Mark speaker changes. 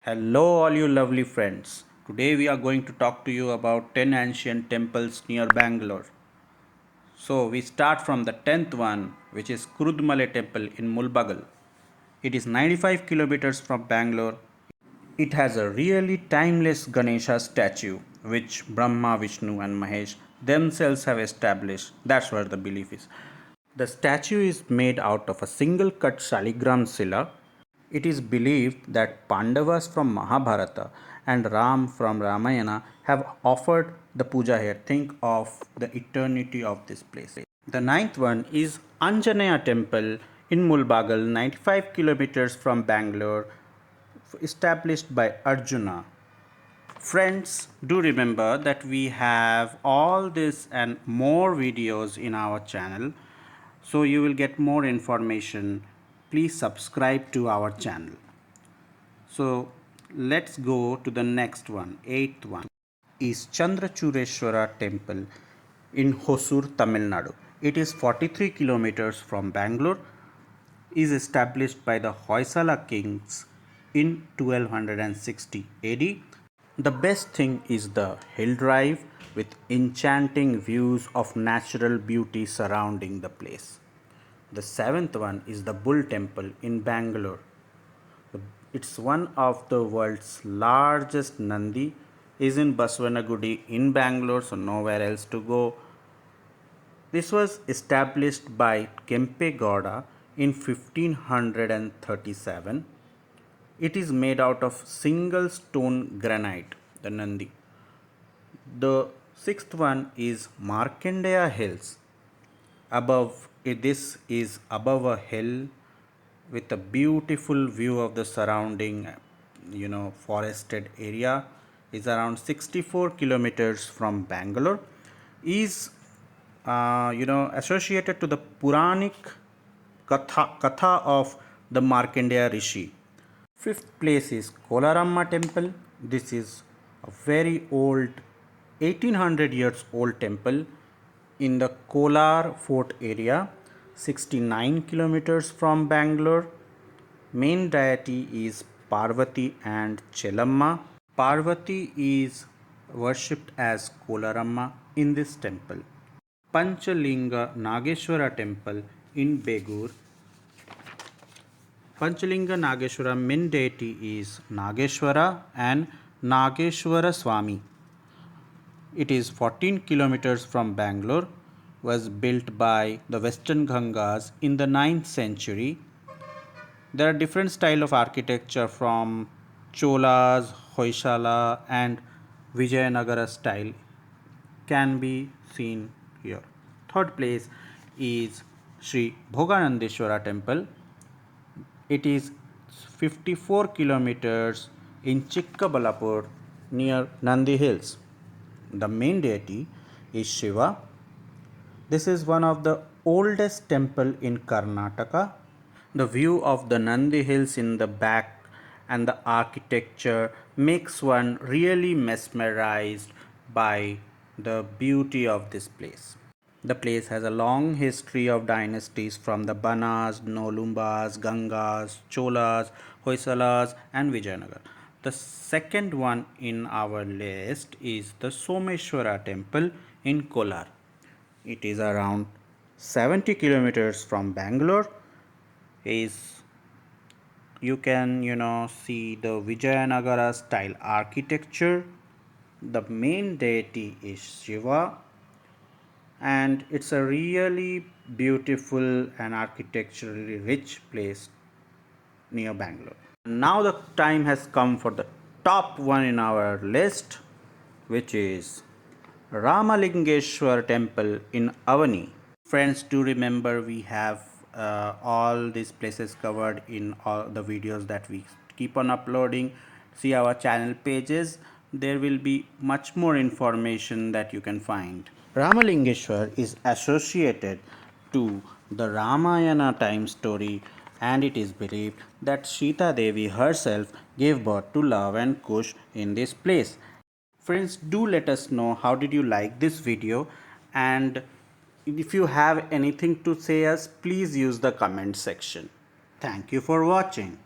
Speaker 1: Hello, all you lovely friends. Today we are going to talk to you about 10 ancient temples near Bangalore. So we start from the 10th one, which is Kurudmale Temple in Mulbagal. It is 95 kilometers from Bangalore. It has a really timeless Ganesha statue, which Brahma, Vishnu, and Mahesh themselves have established. That's what the belief is. The statue is made out of a single cut Shaligram Sila. It is believed that Pandavas from Mahabharata and Ram from Ramayana have offered the puja here. Think of the eternity of this place. The ninth one is Anjaneya Temple in Mulbagal, 95 kilometers from Bangalore, established by Arjuna. Friends, do remember that we have all this and more videos in our channel, so you will get more information. Please subscribe to our channel. So let's go to the next one. Eighth one is Chandrachureshwara Temple in Hosur, Tamil Nadu. It is 43 kilometers from Bangalore. Is established by the Hoysala kings in 1260 AD. The best thing is the hill drive with enchanting views of natural beauty surrounding the place. The seventh one is the Bull Temple in Bangalore. It's one of the world's largest Nandi, is in Baswanagudi in Bangalore, so nowhere else to go. This was established by Kempe Gowda in 1537. It is made out of single stone granite, the Nandi. The sixth one is Markandeya Hills. Above this is above a hill with a beautiful view of the surrounding forested area. Is around 64 kilometers from Bangalore. Is associated to the Puranic Katha of the Markandeya Rishi. Fifth place is Kolaramma Temple. This is a very old 1800 years old temple in the Kolar Fort area, 69 kilometers from Bangalore. Main deity is Parvati and Chelamma. Parvati is worshipped as Kolaramma in this temple. Panchalinga Nageshwara Temple in Begur. Panchalinga Nageshwara main deity is Nageshwara and Nageshwara Swami. It is 14 kilometers from Bangalore, was built by the Western Gangas in the 9th century. There are different style of architecture from Cholas, Hoysala and Vijayanagara style can be seen here. Third place is Sri Bhoganandeshwara Temple. It is 54 kilometers in Chikkabalapur near Nandi Hills. The main deity is Shiva. This is one of the oldest temple in Karnataka. The view of the Nandi Hills in the back and the architecture makes one really mesmerized by the beauty of this place. The place has a long history of dynasties from the Banas, Nolumbas, Gangas, Cholas, Hoysalas, and Vijayanagar. The second one in our list is the Someshwara temple in Kolar. It is around 70 kilometers from Bangalore. You can see the Vijayanagara style architecture. The main deity is Shiva, and it's a really beautiful and architecturally rich place near Bangalore. Now the time has come for the top one in our list, which is Ramalingeshwar temple in Avani. Friends, do remember we have all these places covered in all the videos that we keep on uploading. See our channel pages, there will be much more information that you can find. Ramalingeshwar is associated to the Ramayana time story, and it is believed that Sita Devi herself gave birth to Lava and Kush in this place. Friends, do let us know how did you like this video, and if you have anything to say us, please use the comment section. Thank you for watching.